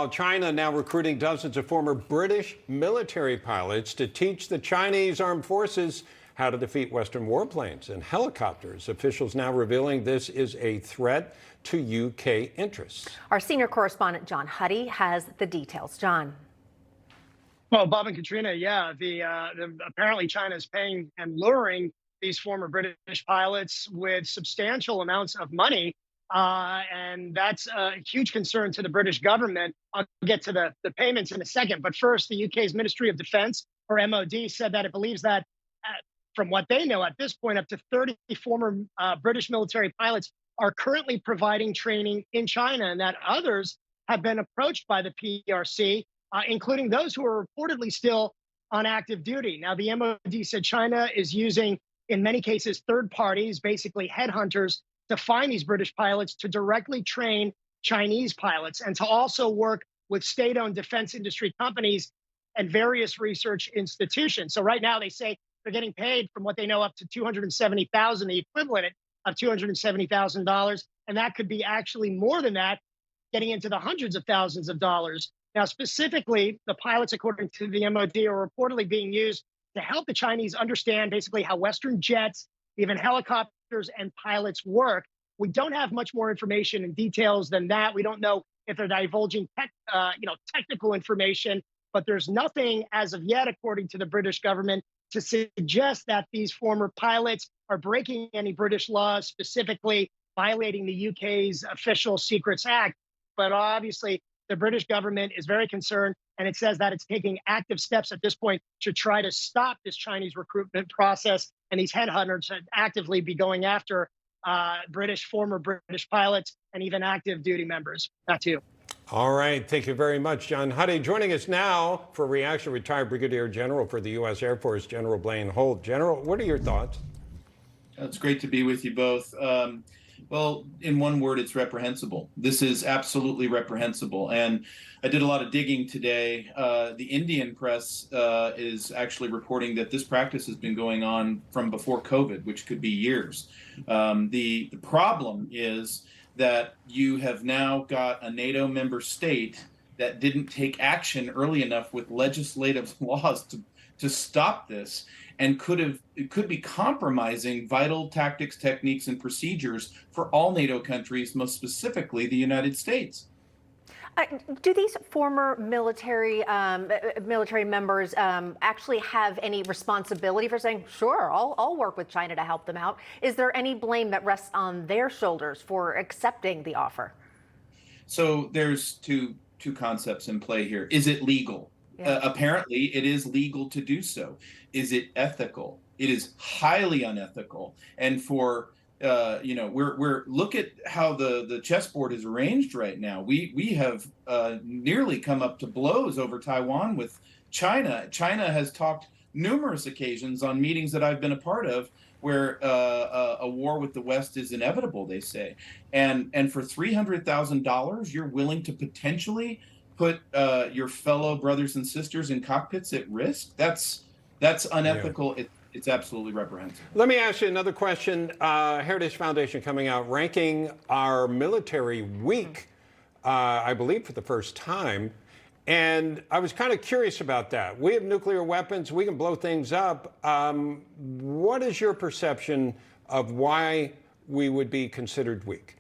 China now recruiting dozens of former British military pilots to teach the Chinese armed forces how to defeat Western warplanes and helicopters. Officials now revealing this is a threat to UK interests. Our senior correspondent John Huddy has the details. John. Well, Bob and Katrina, yeah, apparently China is paying and luring these former British pilots with substantial amounts of money. And that's a huge concern to the British government. I'll get to the payments in a second. But first, the UK's Ministry of Defense, or MOD, said that it believes that, from what they know at this point, up to 30 former British military pilots are currently providing training in China, and that others have been approached by the PRC, including those who are reportedly still on active duty. Now, the MOD said China is using, in many cases, third parties, basically headhunters, to find these British pilots to directly train Chinese pilots and to also work with state-owned defense industry companies and various research institutions. So right now they say they're getting paid, from what they know, up to $270,000, the equivalent of $270,000. And that could be actually more than that, getting into the hundreds of thousands of dollars. Now, specifically, the pilots, according to the MOD, are reportedly being used to help the Chinese understand basically how Western jets, even helicopters, and pilots work. We don't have much more information and details than that. We don't know if they're divulging technical information, but there's nothing as of yet, according to the British government, to suggest that these former pilots are breaking any British laws, specifically violating the UK's Official Secrets Act. But obviously, the British government is very concerned, and it says that it's taking active steps at this point to try to stop this Chinese recruitment process, and these headhunters should actively be going after former British pilots and even active duty members. Back to you. All right. Thank you very much, John Huddy. Joining us now for reaction, retired Brigadier General for the U.S. Air Force, General Blaine Holt. General, what are your thoughts? It's great to be with you both. Well, in one word, it's reprehensible. This is absolutely reprehensible. And I did a lot of digging today. The Indian press is actually reporting that this practice has been going on from before COVID, which could be years. The problem is that you have now got a NATO member state that didn't take action early enough with legislative laws to stop this, and it could be compromising vital tactics, techniques, and procedures for all NATO countries, most specifically the United States. Do these former military members actually have any responsibility for saying, sure, I'll work with China to help them out? Is there any blame that rests on their shoulders for accepting the offer? So there's two concepts in play here. Is it legal? Yeah. Apparently, it is legal to do so. Is it ethical? It is highly unethical. And for we're look at how the chessboard is arranged right now. We have nearly come up to blows over Taiwan with China. China has talked numerous occasions on meetings that I've been a part of where a war with the West is inevitable, they say. And for $300,000, you're willing to potentially put your fellow brothers and sisters in cockpits at risk? That's unethical. Yeah. It's absolutely reprehensible. Let me ask you another question. Heritage Foundation coming out ranking our military weak, I believe for the first time. And I was kind of curious about that. We have nuclear weapons. We can blow things up. What is your perception of why we would be considered weak?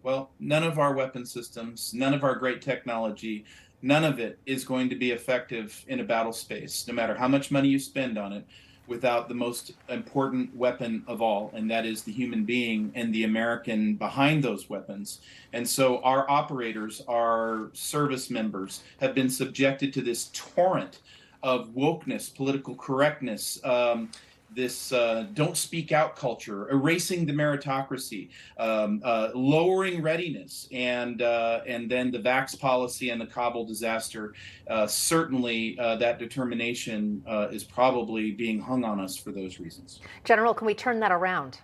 Well, none of our weapon systems, none of our great technology, none of it is going to be effective in a battle space, no matter how much money you spend on it, without the most important weapon of all, and that is the human being and the American behind those weapons. And so our operators, our service members, have been subjected to this torrent of wokeness, political correctness, this don't speak out culture, erasing the meritocracy, lowering readiness, and then the vax policy and the Kabul disaster. Certainly that determination is probably being hung on us for those reasons. General, can we turn that around?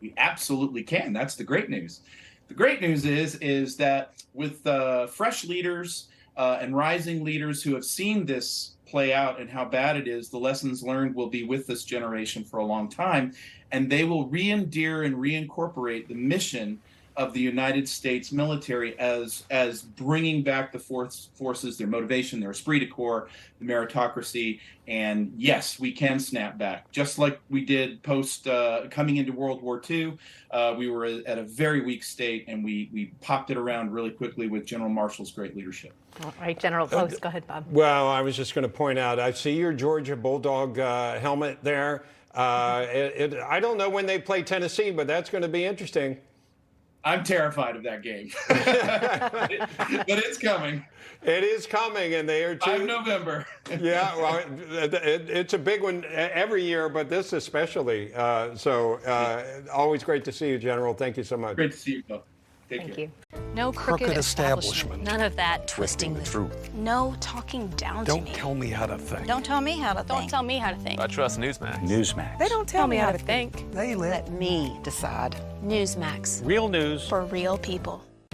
We absolutely can. That's the great news. The great news is that with fresh leaders and rising leaders who have seen this play out and how bad it is, the lessons learned will be with this generation for a long time, and they will re-endear and reincorporate the mission of the United States military as bringing back the forces, their motivation, their esprit de corps, the meritocracy, and yes, we can snap back. Just like we did post coming into World War II, we were at a very weak state, and we popped it around really quickly with General Marshall's great leadership. All right, General. Go ahead, Bob. Well, I was just going to point out, I see your Georgia Bulldog helmet there. I don't know when they play Tennessee, but that's going to be interesting. I'm terrified of that game, but it's coming. It is coming, and they are 5 November. Yeah, well, it's a big one every year, but this especially. Always great to see you, General. Thank you so much. Great to see you, Bill. Thank you. No crooked establishment. None of that twisting the truth. No talking down to me. Don't tell me how to think. Don't tell me how to think. Don't tell me how to think. I trust Newsmax. Newsmax. They don't tell me how to think. They let me decide. Newsmax. real news For real people.